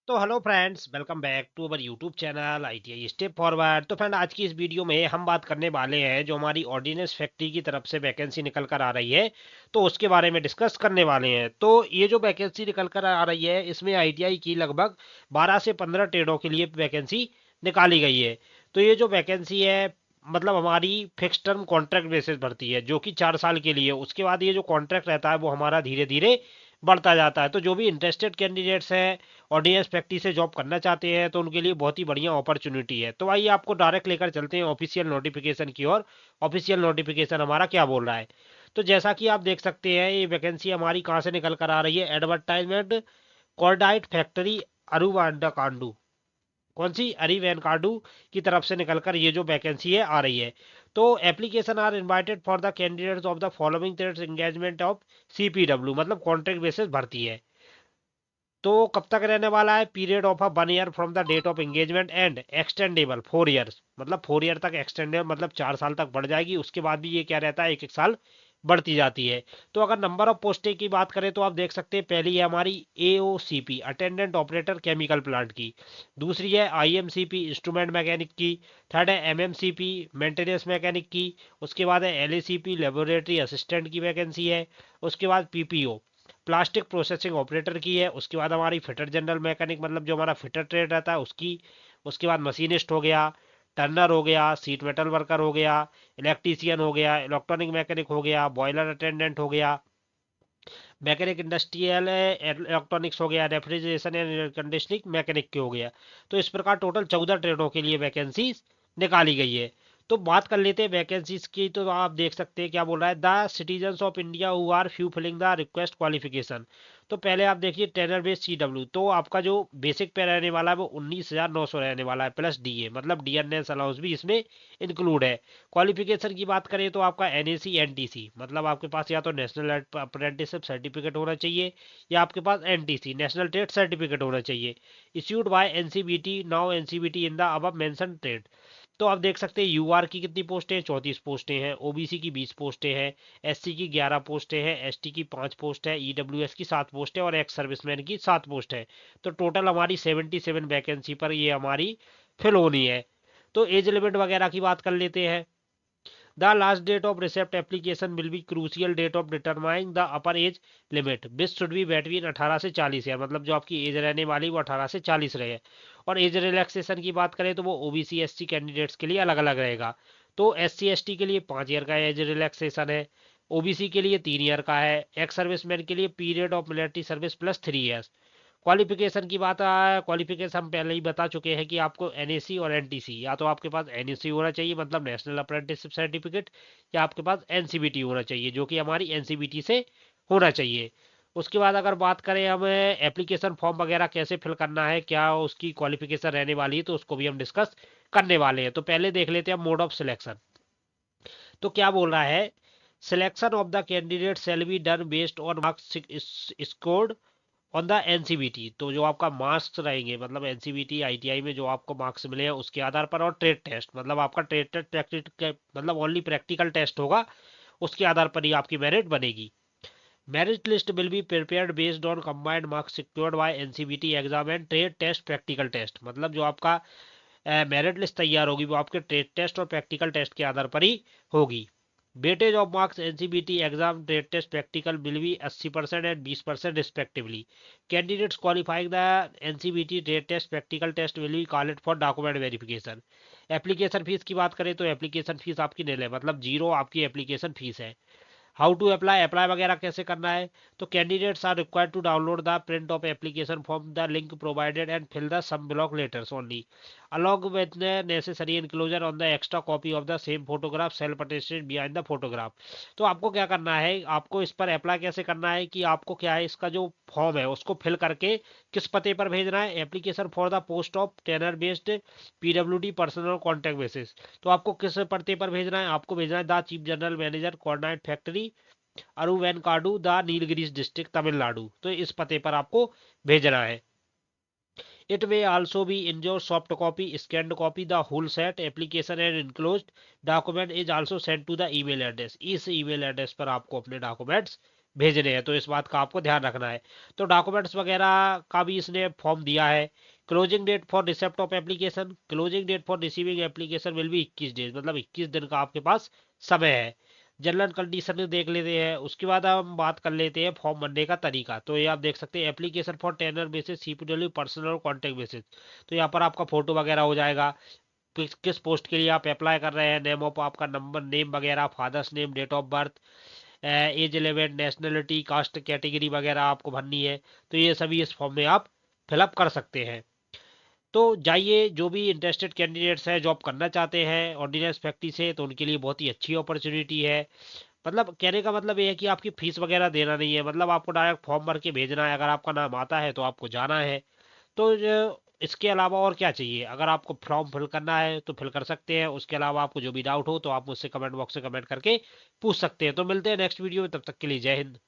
तो hello friends, welcome back to our YouTube channel ITI step forward. तो friend, आज की इस वीडियो में हम बात करने वाले हैं जो हमारी ऑर्डिनेंस फैक्ट्री की तरफ से वैकेंसी निकल कर आ रही है, तो उसके बारे में डिस्कस करने वाले हैं। तो ये जो वैकेंसी निकल कर आ रही है, इसमें आईटीआई की लगभग 12 से 15 ट्रेडों के लिए वैकेंसी निकाली गई है। तो ये जो वैकेंसी है, मतलब हमारी फिक्स टर्म कॉन्ट्रैक्ट बेसिस भर्ती है, जो कि 4 साल के लिए। उसके बाद ये जो कॉन्ट्रैक्ट रहता है वो हमारा धीरे धीरे बढ़ता जाता है। तो जो भी इंटरेस्टेड कैंडिडेट्स हैं, ऑडियंस फैक्ट्री से जॉब करना चाहते हैं, तो उनके लिए बहुत ही बढ़िया अपॉर्चुनिटी है। तो आइए आपको डायरेक्ट लेकर चलते हैं ऑफिशियल नोटिफिकेशन की ओर। ऑफिशियल नोटिफिकेशन हमारा क्या बोल रहा है? तो जैसा कि आप देख सकते हैं, ये वैकेंसी हमारी कहाँ से निकल कर आ रही है। एडवर्टाइजमेंट कॉर्डाइट फैक्ट्री अरुवांडा कांडू, कौन सी, अरीवैन कार्डू की तरफ से निकलकर ये जो वैकेंसी है आ रही है। तो application are invited for the candidates of the following trades engagement of CPW, मतलब कॉन्ट्रैक्ट बेसिस भर्ती है। तो कब तक रहने वाला है? Period of a 1 year from the date of engagement and extendable 4 years, मतलब 4 ईयर तक एक्सटेंडेबल, मतलब 4 साल तक बढ़ जाएगी। उसके बाद भी ये क्या रहता है, एक एक साल बढ़ती जाती है। तो अगर नंबर ऑफ पोस्टें की बात करें तो आप देख सकते हैं, पहली है हमारी AOCP attendant operator chemical plant की। दूसरी है आईएमसीपी इंस्ट्रूमेंट मैकेनिक की। थर्ड है एमएमसीपी मेंटेनेंस मैकेनिक की। उसके बाद है एलएसीपी लेबोरेटरी असिस्टेंट की वैकेंसी है। उसके बाद पीपीओ प्लास्टिक प्रोसेसिंग ऑपरेटर की है। उसके बाद हमारी फिटर जनरल मैकेनिक, मतलब जो हमारा फिटर ट्रेड रहता है उसकी। उसके बाद मशीनिस्ट हो गया, टर्नर हो गया, सीट मेटल वर्कर हो गया, इलेक्ट्रीशियन हो गया, इलेक्ट्रॉनिक मैकेनिक हो गया, बॉयलर अटेंडेंट हो गया, मैकेनिक इंडस्ट्रियल इलेक्ट्रॉनिक्स हो गया, refrigeration and air conditioning mechanic के हो गया। तो इस प्रकार टोटल 14 ट्रेडों के लिए वैकेंसी निकाली गई है। तो बात कर लेते हैं वैकेंसीज की। तो आप देख सकते हैं क्या बोल रहा है, the citizens of India who are fulfilling the request qualification. तो पहले आप देखिए टेनर बेस सीडब्ल्यू, तो आपका जो बेसिक पे रहने वाला है वो 19,900 रहने वाला है, प्लस डीए, मतलब डीएनएस अलाउंस भी इसमें इंक्लूड है। क्वालिफिकेशन की बात करें तो आपका एनएसी एनटीसी, मतलब आपके पास या तो नेशनल अप्रेंटिसशिप सर्टिफिकेट होना चाहिए, या आपके पास एनटीसी नेशनल ट्रेड सर्टिफिकेट होना चाहिए, issued by NCBT, now NCBT in the above mention trade. तो आप देख सकते हैं यूआर की कितनी पोस्टें हैं, 34 पोस्टें हैं। ओबीसी की 20 पोस्टें हैं। एससी की 11 पोस्टें हैं। एसटी की 5 पोस्ट है। ईडब्ल्यूएस की 7 पोस्ट है और एक्स सर्विसमैन की 7 पोस्ट है। तो टोटल हमारी 77 वैकेंसी पर ये हमारी फिल होनी है। तो एज लिमिट वगैरह की बात कर लेते हैं। The last date of receipt application will be crucial date of determining the upper age limit, which should be between 18 से 40 है, मतलब जो आपकी एज रहने वाली वो 18 से 40 रहे। और एज रिलैक्सेशन की बात करें तो वो ओबीसी एससी कैंडिडेट्स के लिए अलग अलग रहेगा। तो एससी एसटी के लिए 5 ईयर का एज रिलैक्सेशन है। ओबीसी के लिए 3 ईयर का है। एक्स सर्विसमैन के लिए period of military service plus 3 years. Qualification की बात है, क्वालिफिकेशन हम पहले ही बता चुके हैं कि आपको एनएसी और एनटीसी, या तो आपके पास एनएसी होना चाहिए मतलब नेशनल अप्रेंटिसशिप सर्टिफिकेट, या आपके पास एनसीबीटी होना चाहिए जो कि हमारी एनसीबीटी से होना चाहिए। उसके बाद अगर बात करें हम एप्लीकेशन फॉर्म वगैरह कैसे फिल करना है, क्या उसकी क्वालिफिकेशन रहने वाली है, तो उसको भी हम डिस्कस करने वाले हैं। तो पहले देख लेते हैं मोड ऑफ सिलेक्शन। तो क्या बोल रहा है, selection of the candidate shall be done based on marks scored on the NCBT. तो जो आपका मार्क्स रहेंगे, मतलब एनसीबीटी आईटीआई में जो आपको मार्क्स मिले हैं उसके आधार पर, और ट्रेड टेस्ट, मतलब आपका ट्रेड टेस्ट प्रैक्टिकल, मतलब ओनली प्रैक्टिकल टेस्ट होगा, उसके आधार पर ही आपकी मेरिट बनेगी। Merit list will be prepared based on combined marks secured by NCBT exam and trade test practical test, मतलब जो आपका मेरिट लिस्ट तैयार होगी वो आपके ट्रेड टेस्ट और प्रैक्टिकल टेस्ट के आधार पर ही होगी। Weightage of marks NCBT exam trade test practical will be 80% and 20% respectively. Candidates qualifying the NCVT trade test practical test will be called for document verification. Application fees की बात करें तो एप्लीकेशन फीस आपकी नील है, मतलब जीरो आपकी application fees है। How to apply, apply वगैरह कैसे करना है, तो candidates are required to download the print of application form, the link provided and fill the some block letters only along with the necessary enclosure on the extra copy of the same photograph self attested behind the photograph। तो आपको क्या करना है, आपको इस पर apply कैसे करना है कि आपको क्या है, इसका जो फॉर्म है उसको फिल करके किस पते पर भेजना है, application for the post of tenure based PWD personal contact basis. तो आपको किस पते पर भेजना है, आपको भेजना है the chief general manager coordinate factory Aruvankadu the Nilgiris district Tamil Nadu. तो इस पते पर आपको भेजना है। It may also be in your soft copy, scanned copy, the whole set, application and enclosed document is also sent to the email address। इस email address पर आपको अपने documents भेजने हैं, तो इस बात का आपको ध्यान रखना है। तो डॉक्यूमेंट्स वगैरह का भी इसने फॉर्म दिया है। Closing date for receipt of application, closing date for receiving application will be 21 days, मतलब 21 दिन का आपके पास समय है। जनरल कंडीशन देख लेते हैं, उसके बाद हम बात कर लेते हैं फॉर्म भरने का तरीका। तो ये आप देख सकते हैं, application for tenure basis, CPW personal और कॉन्टेक्ट बेसिस। तो यहाँ पर आपका फोटो वगैरह हो जाएगा, किस पोस्ट के लिए आप अप्लाई कर रहे हैं, नेम ऑफ आपका नंबर, नेम वगैरह, father's name, date of birth, age 11, nationality, caste category वगैरह आपको भरनी है। तो ये सभी इस फॉर्म में आप फिलअप कर सकते हैं। तो जाइए, जो भी इंटरेस्टेड कैंडिडेट्स हैं, जॉब करना चाहते हैं ऑर्डिनेंस फैक्ट्री से, तो उनके लिए बहुत ही अच्छी अपॉर्चुनिटी है। मतलब कहने का मतलब ये है कि आपकी फीस वगैरह देना नहीं है, मतलब आपको डायरेक्ट फॉर्म भर के भेजना है, अगर आपका नाम आता है तो आपको जाना है। तो इसके अलावा और क्या चाहिए, अगर आपको फॉर्म फिल करना है तो फिल कर सकते हैं, उसके अलावा आपको जो भी डाउट हो तो आप मुझसे कमेंट बॉक्स से कमेंट करके पूछ सकते हैं। तो मिलते हैं नेक्स्ट वीडियो में, तब तक के लिए जय हिंद।